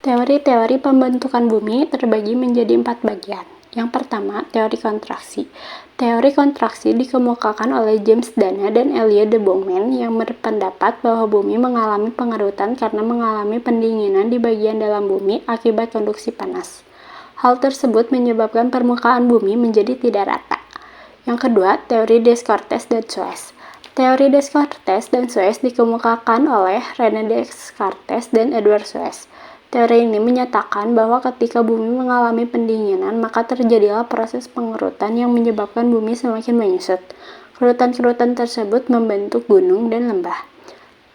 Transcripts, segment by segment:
Teori-teori pembentukan bumi terbagi menjadi 4 bagian. Yang pertama, teori kontraksi. Teori kontraksi dikemukakan oleh James Dana dan Elio de Bowman yang berpendapat bahwa bumi mengalami pengerutan karena mengalami pendinginan di bagian dalam bumi akibat konduksi panas. Hal tersebut menyebabkan permukaan bumi menjadi tidak rata. Yang kedua, teori Descartes dan Suez. Teori Descartes dan Suez dikemukakan oleh René Descartes dan Edward Suez. Teori ini menyatakan bahwa ketika bumi mengalami pendinginan, maka terjadilah proses pengerutan yang menyebabkan bumi semakin menyusut. Kerutan-kerutan tersebut membentuk gunung dan lembah.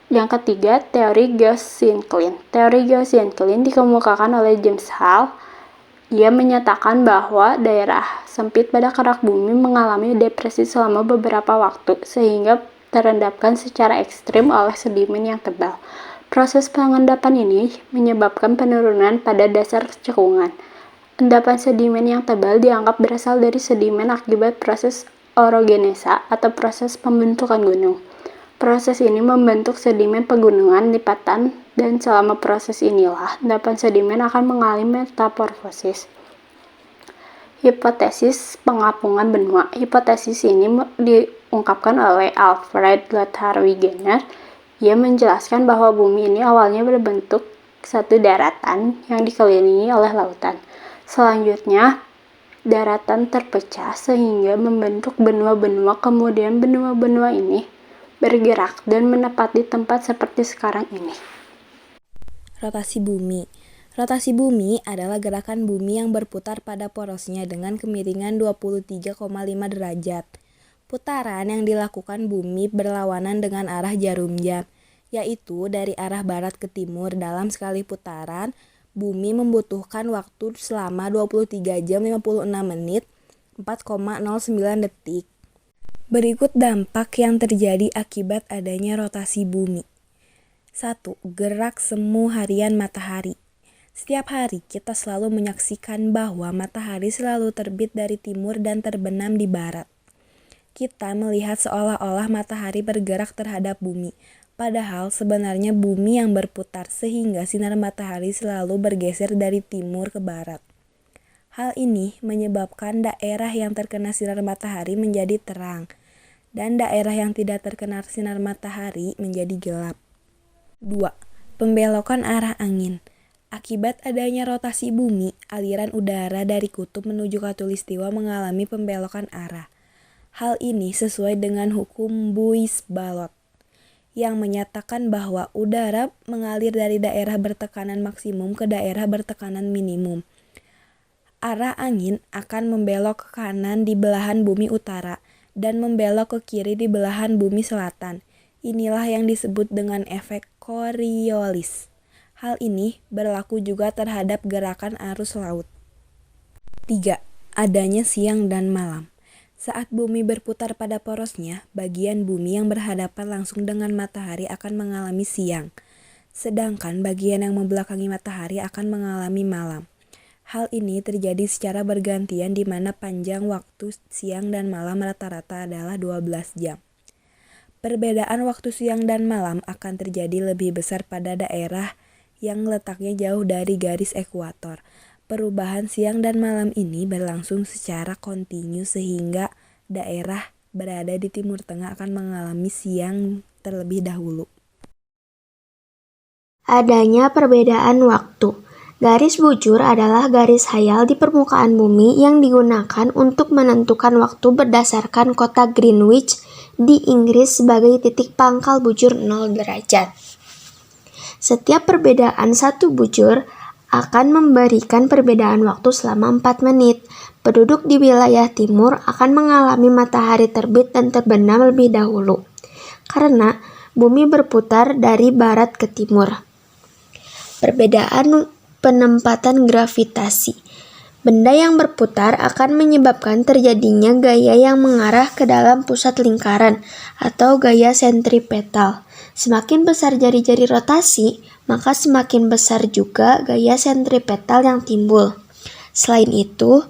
Yang ketiga, teori Gaussian-Klein. Teori Gaussian-Klein dikemukakan oleh James Hall. Ia menyatakan bahwa daerah sempit pada kerak bumi mengalami depresi selama beberapa waktu, sehingga terendapkan secara ekstrim oleh sedimen yang tebal. Proses pengendapan ini menyebabkan penurunan pada dasar cekungan. Endapan sedimen yang tebal dianggap berasal dari sedimen akibat proses orogenesa atau proses pembentukan gunung. Proses ini membentuk sedimen pegunungan lipatan, dan selama proses inilah endapan sedimen akan mengalami metamorfosis. Hipotesis pengapungan benua. Hipotesis ini diungkapkan oleh Alfred Lothar Wegener. Ia menjelaskan bahwa bumi ini awalnya berbentuk satu daratan yang dikelilingi oleh lautan. Selanjutnya, daratan terpecah sehingga membentuk benua-benua, kemudian benua-benua ini bergerak dan menepati tempat seperti sekarang ini. Rotasi bumi. Rotasi bumi adalah gerakan bumi yang berputar pada porosnya dengan kemiringan 23,5 derajat. Putaran yang dilakukan bumi berlawanan dengan arah jarum jam, yaitu dari arah barat ke timur. Dalam sekali putaran, bumi membutuhkan waktu selama 23 jam 56 menit 4,09 detik. Berikut dampak yang terjadi akibat adanya rotasi bumi. 1. Gerak semu harian matahari. Setiap hari kita selalu menyaksikan bahwa matahari selalu terbit dari timur dan terbenam di barat. Kita melihat seolah-olah matahari bergerak terhadap bumi, padahal sebenarnya bumi yang berputar sehingga sinar matahari selalu bergeser dari timur ke barat. Hal ini menyebabkan daerah yang terkena sinar matahari menjadi terang, dan daerah yang tidak terkena sinar matahari menjadi gelap. 2. Pembelokan arah angin. Akibat adanya rotasi bumi, aliran udara dari kutub menuju khatulistiwa mengalami pembelokan arah. Hal ini sesuai dengan hukum Buys-Ballot, yang menyatakan bahwa udara mengalir dari daerah bertekanan maksimum ke daerah bertekanan minimum. Arah angin akan membelok ke kanan di belahan bumi utara dan membelok ke kiri di belahan bumi selatan. Inilah yang disebut dengan efek Coriolis. Hal ini berlaku juga terhadap gerakan arus laut. 3. Adanya siang dan malam. Saat bumi berputar pada porosnya, bagian bumi yang berhadapan langsung dengan matahari akan mengalami siang, sedangkan bagian yang membelakangi matahari akan mengalami malam. Hal ini terjadi secara bergantian di mana panjang waktu siang dan malam rata-rata adalah 12 jam. Perbedaan waktu siang dan malam akan terjadi lebih besar pada daerah yang letaknya jauh dari garis ekuator. Perubahan siang dan malam ini berlangsung secara kontinu sehingga daerah berada di timur tengah akan mengalami siang terlebih dahulu. Adanya perbedaan waktu. Garis bujur adalah garis hayal di permukaan bumi yang digunakan untuk menentukan waktu berdasarkan kota Greenwich di Inggris sebagai titik pangkal bujur 0 derajat. Setiap perbedaan satu bujur akan memberikan perbedaan waktu selama 4 menit. Penduduk di wilayah timur akan mengalami matahari terbit dan terbenam lebih dahulu, karena bumi berputar dari barat ke timur. Perbedaan penempatan gravitasi. Benda yang berputar akan menyebabkan terjadinya gaya yang mengarah ke dalam pusat lingkaran atau gaya sentripetal. Semakin besar jari-jari rotasi, maka semakin besar juga gaya sentripetal yang timbul. Selain itu,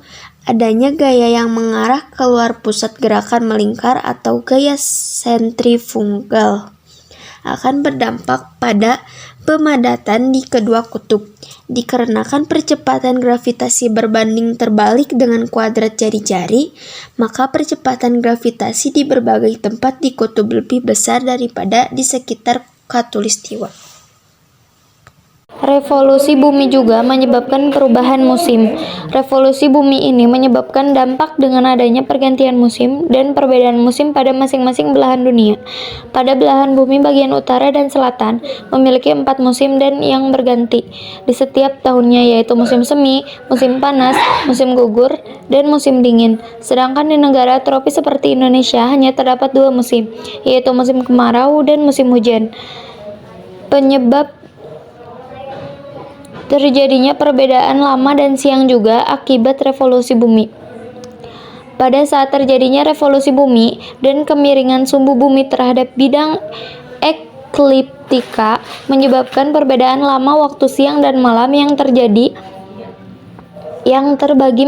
adanya gaya yang mengarah keluar pusat gerakan melingkar atau gaya sentrifugal akan berdampak pada pemadatan di kedua kutub. Dikarenakan percepatan gravitasi berbanding terbalik dengan kuadrat jari-jari, maka percepatan gravitasi di berbagai tempat di kutub lebih besar daripada di sekitar khatulistiwa. Revolusi bumi juga menyebabkan perubahan musim. Revolusi bumi ini menyebabkan dampak dengan adanya pergantian musim dan perbedaan musim pada masing-masing belahan dunia. Pada belahan bumi bagian utara dan selatan memiliki 4 musim dan yang berganti di setiap tahunnya, yaitu musim semi, musim panas, musim gugur, dan musim dingin. Sedangkan di negara tropis seperti Indonesia hanya terdapat 2 musim, yaitu musim kemarau dan musim hujan. Penyebab terjadinya perbedaan lama dan siang juga akibat revolusi bumi. Pada saat terjadinya revolusi bumi dan kemiringan sumbu bumi terhadap bidang ekliptika menyebabkan perbedaan lama waktu siang dan malam yang terbagi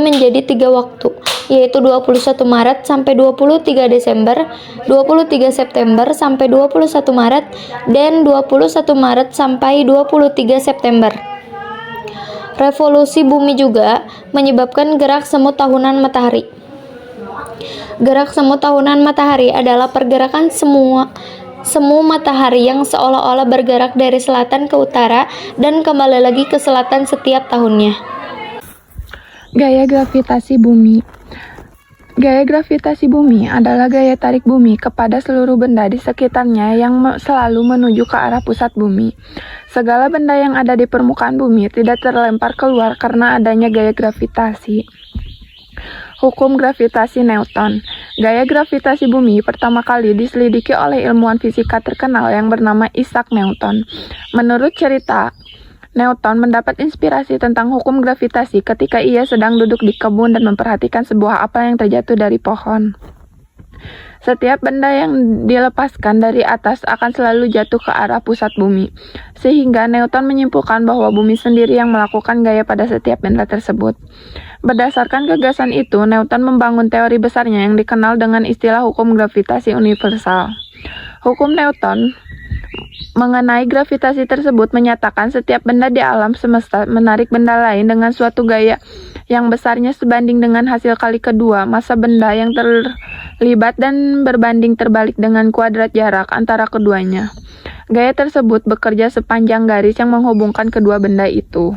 menjadi 3 waktu, yaitu 21 Maret sampai 23 Desember, 23 September sampai 21 Maret, dan 21 Maret sampai 23 September. Revolusi bumi juga menyebabkan gerak semu tahunan matahari. Gerak semu tahunan matahari adalah pergerakan semu matahari yang seolah-olah bergerak dari selatan ke utara dan kembali lagi ke selatan setiap tahunnya. Gaya gravitasi bumi. Gaya gravitasi bumi adalah gaya tarik bumi kepada seluruh benda di sekitarnya yang selalu menuju ke arah pusat bumi. Segala benda yang ada di permukaan bumi tidak terlempar keluar karena adanya gaya gravitasi. Hukum gravitasi Newton. Gaya gravitasi bumi pertama kali diselidiki oleh ilmuwan fisika terkenal yang bernama Isaac Newton. Menurut cerita, Newton mendapat inspirasi tentang hukum gravitasi ketika ia sedang duduk di kebun dan memperhatikan sebuah apel yang terjatuh dari pohon. Setiap benda yang dilepaskan dari atas akan selalu jatuh ke arah pusat bumi, sehingga Newton menyimpulkan bahwa bumi sendiri yang melakukan gaya pada setiap benda tersebut. Berdasarkan gagasan itu, Newton membangun teori besarnya yang dikenal dengan istilah hukum gravitasi universal. Hukum Newton mengenai gravitasi tersebut menyatakan setiap benda di alam semesta menarik benda lain dengan suatu gaya yang besarnya sebanding dengan hasil kali kedua massa benda yang terlibat dan berbanding terbalik dengan kuadrat jarak antara keduanya. Gaya tersebut bekerja sepanjang garis yang menghubungkan kedua benda itu.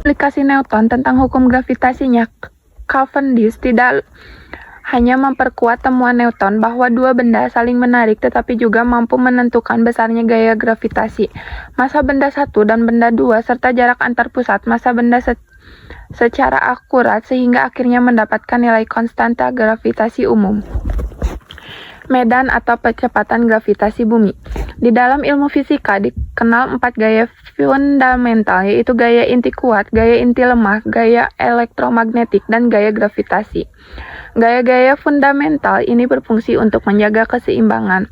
Aplikasi Newton tentang hukum gravitasinya, Cavendish tidak hanya memperkuat temuan Newton bahwa dua benda saling menarik tetapi juga mampu menentukan besarnya gaya gravitasi, massa benda satu dan benda dua, serta jarak antar pusat massa benda secara akurat sehingga akhirnya mendapatkan nilai konstanta gravitasi umum. Medan atau percepatan gravitasi bumi. Di dalam ilmu fisika dikenal 4 gaya fundamental, yaitu gaya inti kuat, gaya inti lemah, gaya elektromagnetik, dan gaya gravitasi. Gaya-gaya fundamental ini berfungsi untuk menjaga keseimbangan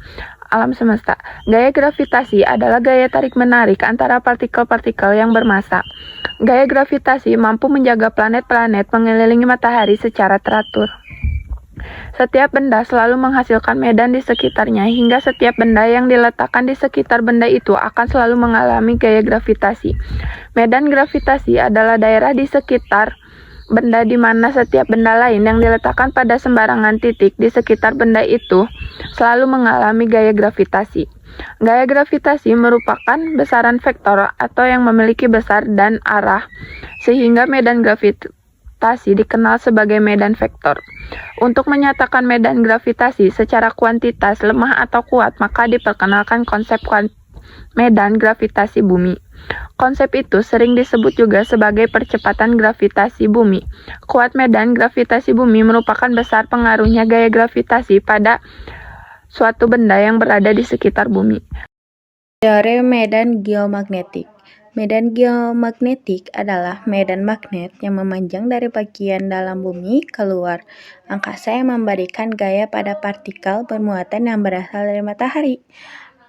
alam semesta. Gaya gravitasi adalah gaya tarik-menarik antara partikel-partikel yang bermassa. Gaya gravitasi mampu menjaga planet-planet mengelilingi matahari secara teratur. Setiap benda selalu menghasilkan medan di sekitarnya, hingga setiap benda yang diletakkan di sekitar benda itu akan selalu mengalami gaya gravitasi. Medan gravitasi adalah daerah di sekitar benda di mana setiap benda lain yang diletakkan pada sembarangan titik di sekitar benda itu selalu mengalami gaya gravitasi. Gaya gravitasi merupakan besaran vektor atau yang memiliki besar dan arah, sehingga medan gravitasi dikenal sebagai medan vektor. Untuk menyatakan medan gravitasi secara kuantitas lemah atau kuat, maka diperkenalkan konsep medan gravitasi bumi. Konsep itu sering disebut juga sebagai percepatan gravitasi bumi. Kuat medan gravitasi bumi merupakan besar pengaruhnya gaya gravitasi pada suatu benda yang berada di sekitar bumi. Teori medan geomagnetik. Medan geomagnetik adalah medan magnet yang memanjang dari bagian dalam bumi keluar angkasa yang memberikan gaya pada partikel bermuatan yang berasal dari matahari.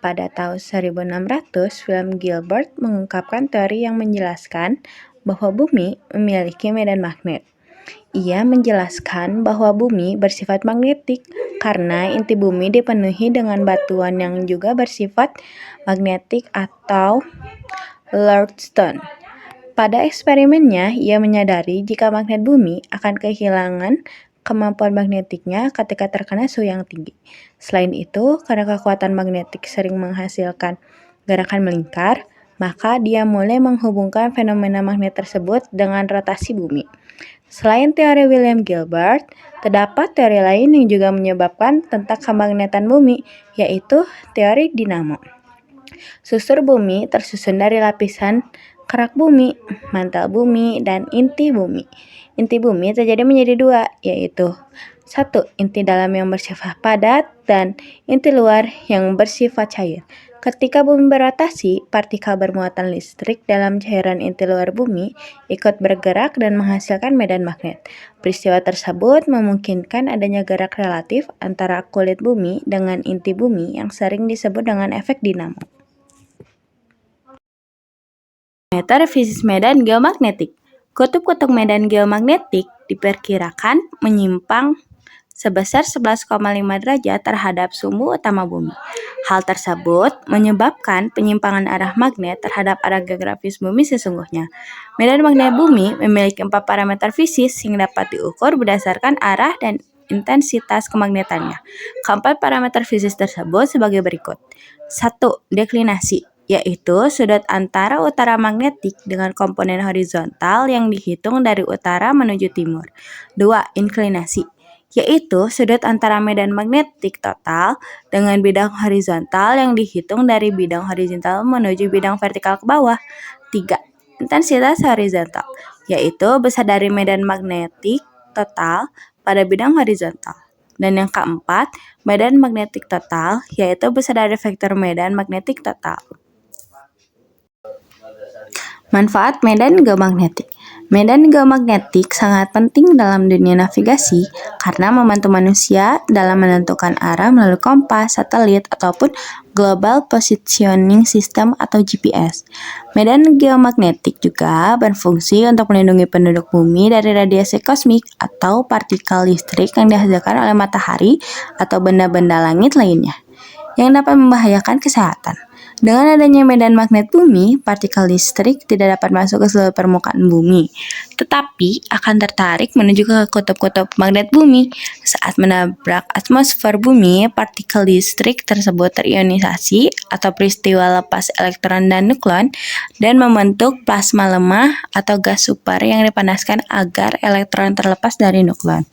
Pada tahun 1600, William Gilbert mengungkapkan teori yang menjelaskan bahwa bumi memiliki medan magnet. Ia menjelaskan bahwa bumi bersifat magnetik karena inti bumi dipenuhi dengan batuan yang juga bersifat magnetik atau lodestone. Pada eksperimennya, ia menyadari jika magnet bumi akan kehilangan kemampuan magnetiknya ketika terkena suhu yang tinggi. Selain itu, karena kekuatan magnetik sering menghasilkan gerakan melingkar, maka dia mulai menghubungkan fenomena magnet tersebut dengan rotasi bumi. Selain teori William Gilbert, terdapat teori lain yang juga menyebabkan tentang kemagnetan bumi, yaitu teori dinamo. Susur bumi tersusun dari lapisan kerak bumi, mantel bumi, dan inti bumi. Inti bumi terjadi menjadi dua, yaitu 1. Inti dalam yang bersifat padat dan inti luar yang bersifat cair. Ketika bumi berotasi, partikel bermuatan listrik dalam cairan inti luar bumi ikut bergerak dan menghasilkan medan magnet. Peristiwa tersebut memungkinkan adanya gerak relatif antara kulit bumi dengan inti bumi yang sering disebut dengan efek dinamo. Parameter fisis medan geomagnetik. Kutub-kutub medan geomagnetik diperkirakan menyimpang sebesar 11,5 derajat terhadap sumbu utama bumi. Hal tersebut menyebabkan penyimpangan arah magnet terhadap arah geografis bumi sesungguhnya. Medan magnet bumi memiliki 4 parameter fisis yang dapat diukur berdasarkan arah dan intensitas kemagnetannya. Keempat parameter fisis tersebut sebagai berikut. 1. Deklinasi, yaitu sudut antara utara magnetik dengan komponen horizontal yang dihitung dari utara menuju timur. 2. Inklinasi, yaitu sudut antara medan magnetik total dengan bidang horizontal yang dihitung dari bidang horizontal menuju bidang vertikal ke bawah. 3. Intensitas horizontal, yaitu besar dari medan magnetik total pada bidang horizontal. Dan yang keempat, medan magnetik total, yaitu besar dari vektor medan magnetik total. Manfaat medan geomagnetik. Medan geomagnetik sangat penting dalam dunia navigasi karena membantu manusia dalam menentukan arah melalui kompas, satelit, ataupun Global Positioning System atau GPS. Medan geomagnetik juga berfungsi untuk melindungi penduduk bumi dari radiasi kosmik atau partikel listrik yang dihasilkan oleh matahari atau benda-benda langit lainnya yang dapat membahayakan kesehatan. Dengan adanya medan magnet bumi, partikel listrik tidak dapat masuk ke seluruh permukaan bumi, tetapi akan tertarik menuju ke kutub-kutub magnet bumi. Saat menabrak atmosfer bumi, partikel listrik tersebut terionisasi atau peristiwa lepas elektron dan nukleon dan membentuk plasma lemah atau gas super yang dipanaskan agar elektron terlepas dari nukleon.